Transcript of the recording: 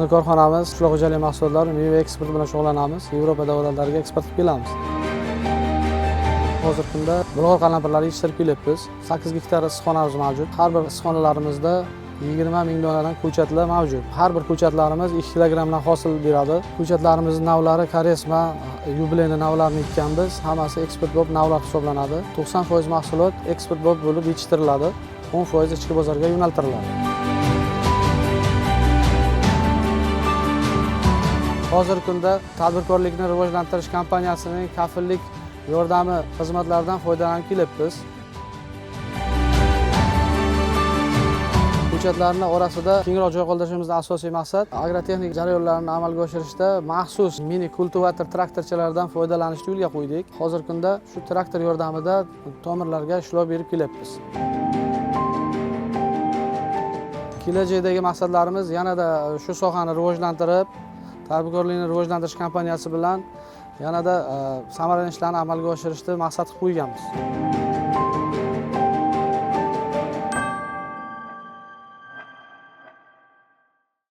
Bizni korxonamiz qishloq xo'jaligi mahsulotlari meva eksporti bilan shug'ullanamiz. Yevropa davlatlariga eksport qilib kelamiz. Hozirgi kunda bulg'or qalampirlari yetishtirib kelyapmiz. 8 gektar issiqxonamiz mavjud. Har bir issiqxonalarimizda 20 ming donadan ko'chatlar mavjud. Har bir ko'chatlarimiz 2 kilogramdan hosil beradi. Ko'chatlarimizning navlari Koresma, yubileyni navlarini ekkanmiz. Hammasi eksport bo'lib navlar hisoblanadi. 90% mahsulot eksport bo'lib yetishtiriladi. 10% ichki bozorga yo'naltiriladi. Hozirgi kunda tadbirkorlikni rivojlantirish kompaniyasining kafillik yordami xizmatlaridan foydalanib kelyapmiz. Ko'chatlarning orasida kengroq joy qoldirishimizning asosiy maqsad agrotexnik jarayonlarni amalga oshirishda maxsus mini kultivator traktorchalardan foydalanishni yo'lga qo'ydik. Hozirgi kunda shu traktor yordamida tomirlarga ishlov berib kelyapmiz. Kelajakdagi maqsadlarimiz yanada shu sohani rivojlantirib, tadbirkorlikni rivojlantirish kompaniyasi bilan yanada samarali ishlarni amalga oshirishni maqsad qilib qo'yganmiz.